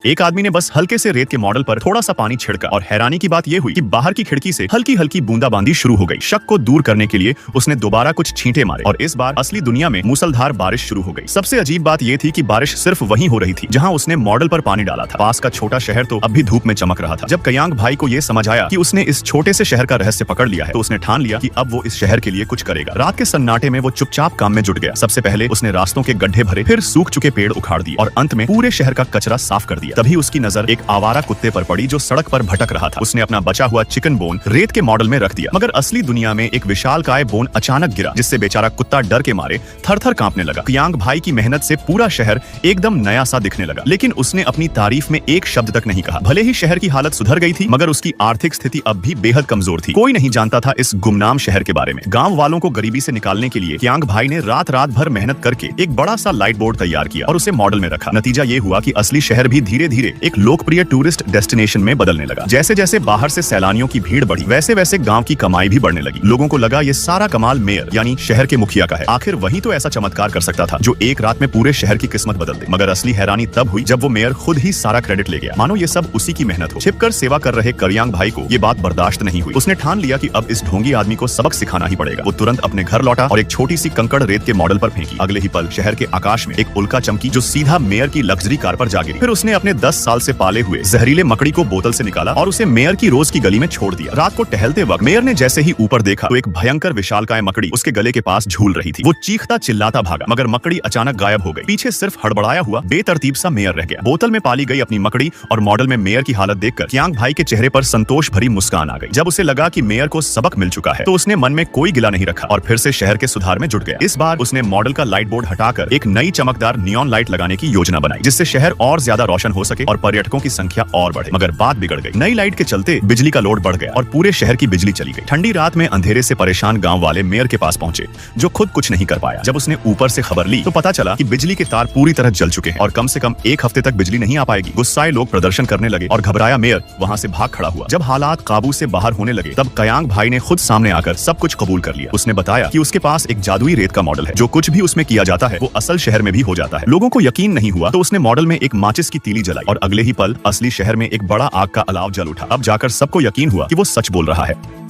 एक आदमी ने बस हल्के से रेत के मॉडल पर थोड़ा सा पानी छिड़का और हैरानी की बात यह हुई कि बाहर की खिड़की से हल्की हल्की बूंदाबांदी शुरू हो गई। शक को दूर करने के लिए उसने दोबारा कुछ छींटे मारे और इस बार असली दुनिया में मूसलधार बारिश शुरू हो गई। सबसे अजीब बात यह थी कि बारिश सिर्फ वहीं हो रही थी जहां उसने मॉडल पर पानी डाला था। पास का छोटा शहर तो अब भी धूप में चमक रहा था। जब कयांग भाई को यह समझ आया कि उसने इस छोटे से शहर का रहस्य पकड़ लिया है तो उसने ठान लिया कि अब वो इस शहर के लिए कुछ करेगा। रात के सन्नाटे में वो चुपचाप काम में जुट गया। सबसे पहले उसने रास्तों के गड्ढे भरे, फिर सूख चुके पेड़ उखाड़ दिए और अंत में पूरे शहर का कचरा साफ कर दिया। तभी उसकी नजर एक आवारा कुत्ते पर पड़ी जो सड़क पर भटक रहा था। उसने अपना बचा हुआ चिकन बोन रेत के मॉडल में रख दिया, मगर असली दुनिया में एक विशालकाय बोन अचानक गिरा जिससे बेचारा कुत्ता डर के मारे थर-थर कांपने लगा। कयांग भाई की मेहनत से पूरा शहर एकदम नया सा दिखने लगा, लेकिन उसने अपनी तारीफ में एक शब्द तक नहीं कहा। भले ही शहर की हालत सुधर गई थी, मगर उसकी आर्थिक स्थिति अब भी बेहद कमजोर थी। कोई नहीं जानता था इस गुमनाम शहर के बारे में। गांव वालों को गरीबी से निकालने के लिए कयांग भाई ने रात रात भर मेहनत करके एक बड़ा सा लाइट बोर्ड तैयार किया और उसे मॉडल में रखा। नतीजा ये हुआ कि असली शहर भी धीरे धीरे एक लोकप्रिय टूरिस्ट डेस्टिनेशन में बदलने लगा। जैसे जैसे बाहर से सैलानियों की भीड़ बढ़ी, वैसे वैसे गांव की कमाई भी बढ़ने लगी। लोगों को लगा ये सारा कमाल मेयर यानी शहर के मुखिया का है। आखिर वही तो ऐसा चमत्कार कर सकता था जो एक रात में पूरे शहर की किस्मत बदल दे। मगर असली हैरानी तब हुई जब वो मेयर खुद ही सारा क्रेडिट ले गया, मानो ये सब उसी की मेहनत हो। छिपकर सेवा कर रहे कयांग भाई को ये बात बर्दाश्त नहीं हुई। उसने ठान लिया कि अब इस ढोंगी आदमी को सबक सिखाना ही पड़ेगा। वो तुरंत अपने घर लौटा और एक छोटी सी कंकड़ रेत के मॉडल पर फेंकी। अगले ही पल शहर के आकाश में एक उल्का चमकी जो सीधा मेयर की लग्जरी कार पर जा गिरी। फिर उसने अपने 10 साल से पाले हुए जहरीले मकड़ी को बोतल से निकाला और उसे मेयर की रोज की गली में छोड़ दिया। रात को टहलते वक्त मेयर ने जैसे ही ऊपर देखा तो एक भयंकर विशालकाय मकड़ी उसके गले के पास झूल रही थी। वो चीखता चिल्लाता भागा, मगर मकड़ी अचानक गायब हो गई। पीछे सिर्फ हड़बड़ाया हुआ बेतरतीब सा मेयर रह गया। बोतल में पाली गई अपनी मकड़ी और मॉडल में मेयर की हालत देखकर कयांग भाई के चेहरे पर संतोष भरी मुस्कान आ गई। जब उसे लगा कि मेयर को सबक मिल चुका है तो उसने मन में कोई गिला नहीं रखा और फिर से शहर के सुधार में जुट गया। इस बार उसने मॉडल का लाइट बोर्ड हटाकर एक नई चमकदार नियॉन लाइट लगाने की योजना बनाई, जिससे शहर और ज्यादा रोशन हो सके और पर्यटकों की संख्या और बढ़े। मगर बात बिगड़ गई। नई लाइट के चलते बिजली का लोड बढ़ गया और पूरे शहर की बिजली चली गई। ठंडी रात में अंधेरे से परेशान गांव वाले मेयर के पास पहुंचे, जो खुद कुछ नहीं कर पाया। जब उसने ऊपर से खबर ली तो पता चला कि बिजली के तार पूरी तरह जल चुके हैं और कम से कम एक हफ्ते तक बिजली नहीं आ पाएगी। गुस्साए लोग प्रदर्शन करने लगे और घबराया मेयर वहां से भाग खड़ा हुआ। जब हालात काबू से बाहर होने लगे तब कयांग भाई ने खुद सामने आकर सब कुछ कबूल कर लिया। उसने बताया कि उसके पास एक जादुई रेत का मॉडल है, जो कुछ भी उसमें किया जाता है वो असल शहर में भी हो जाता है। लोगों को यकीन नहीं हुआ तो उसने मॉडल में एक माचिस की तीली जलाई और अगले ही पल असली शहर में एक बड़ा आग का अलाव जल उठा। अब जाकर सबको यकीन हुआ कि वो सच बोल रहा है।